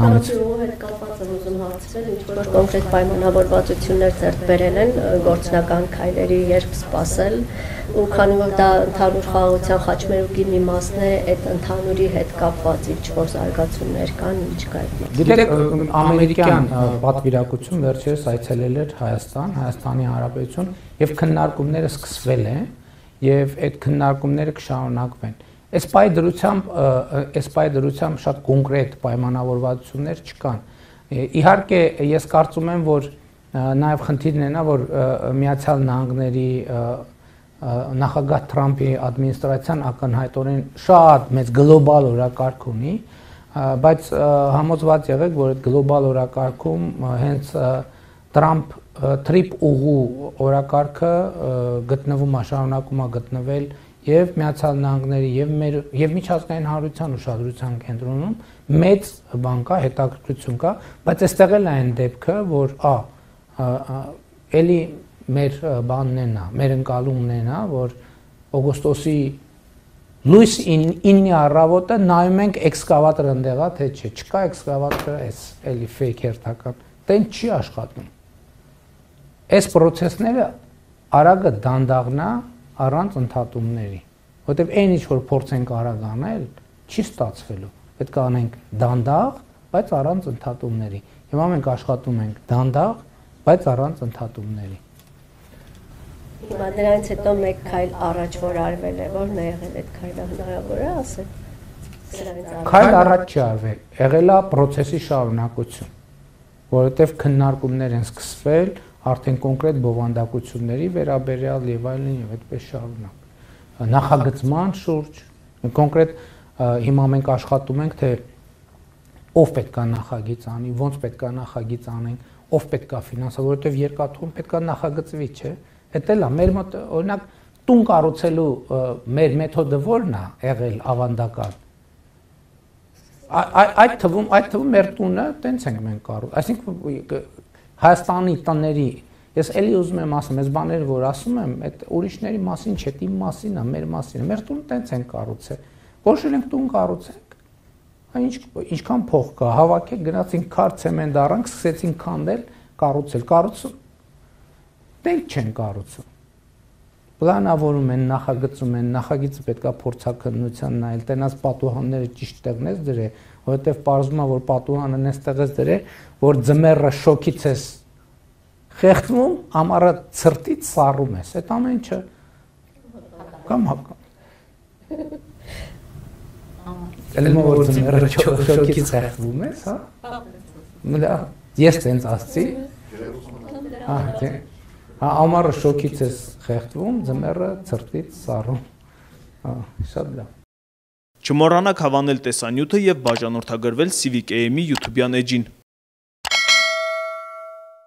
Հանրությունով հետ կապված եմ ուզում հարցնել, ինչ-որ կոնկրետ պայմանավորվածություններ ձեռք բերել են գործնական քայլերի երբ սպասել, ու քանի որ դա ընդհանուր խաղաղության խաչմերուկի մի մասն է, այդ ընդհանուրի հետ կապված ինչ-որ զարգացումներ կան, ինչ կա այդ։ Գիտեք, ամերիկյան պատվիրակություն վերջերս այցելել էր Հայաստան, Հայաստանի Հանրապետություն, եւ քննարկումները սկսվել են, եւ այդ քննարկումները կշարունակվեն։ Այս պայդրությամբ շատ կոնկրետ պայմանավորվածություններ չկան։ Իհարկե, ես կարծում եմ, որ նաև խնդիրն է նա, որ Միացյալ Նահանգների նախագահ Թրամփի ադմինիստրացիան ակնհայտորեն շատ մեծ գլոբալ օրակարգ ունի, բայց համոզված եղեք, որ այդ գլոբալ օրակարգում հենց Թրամփ-Թրիփ ուղու օրակարգը գտնվում է, շարունակում է գտնվել եւ Միացյալ Նահանգների եւ միջազգային հանրության ուշադրության կենտրոնում մեծ բան կա, հետաքրքրություն կա, բայց այստեղ էլ այն դեպքը, որ էլի մեր բանն են, մեր ընկալումն են, որ օգոստոսի լույս 9-ի առավոտը նայում ենք էքսկավատորը ընդեղա թե չէ, չկա էքսկավատորը, էս էլի ֆեյք հերթական, տեն չի աշխատում։ Այս process-ները արագը դանդաղնա առանց ընդհատումների, որտեղ այն ինչ որ փորձենք արագ անել, չի ստացվելու։ Պետք է անենք դանդաղ, բայց առանց ընդհատումների։ Հիմա մենք աշխատում ենք դանդաղ, բայց առանց ընդհատումների։ Հիմա դրանից հետո մեկ քայլ առաջ որ արվել է, որն է եղել այդ քայլը, հնարավոր է ասել։ Քայլ առաջ չի արվել, եղել է process-ի շարունակություն, որովհետև քննարկումներ են սկսվել արդեն կոնկրետ բովանդակությունների վերաբերյալ եւ այլն եւ այդպես շարունակ։ Նախագծման շուրջ կոնկրետ հիմա մենք աշխատում ենք թե ով պետք է նախագիծ անի, ոնց պետք է նախագիծ անենք, ով պետք է ֆինանսա, որովհետեւ երկաթուղում պետք է նախագծվի, չէ։ Դա էլ է մեր մոտ օրինակ տուն կառուցելու մեր մեթոդը ո՞րն է եղել ավանդական։ Այդ թվում մեր տունը տենց ենք մենք կառուցում, այսինքն Հայաստանի տների, ես էլի ուզում եմ ասեմ, այս բաները որ ասում եմ, այդ ուրիշների մասին չէ, իմ մասին է, մեր մասին է, մեր տունը տենց ենք կառուցել, որոշել ենք տուն կառուցենք, ինչքան փող կա, հավաքեք, գնացինք քար ցեմենտ առանք, սկսեցինք քանդել, կառուցում, տենց չեն կառուցում, պլանավորում են, նախագծում են, նախագիծը պետք է փորձաքննության նայել, տենաց պատուհանները ճիշտ տեղն ես դրել, որովհետև պարզվում է, որ պատուհանը նստեղ ես դրել, որ ձմեռը շոքից ես խեղդվում, ամառը ցրտից սառում ես, այդ ամեն ինչը կամ Ելմա որ ձմեռը շոքից խեղդվում ես, հա, ես տենց ասցի, ամառը շոքից ես խեղդվում, ձմեռը ցրտից սառում, շատ լավ։ Չմոռանաք հավանել տեսանյութը և բաժանորդագրվել Civic AM-ի YouTube-յան էջին։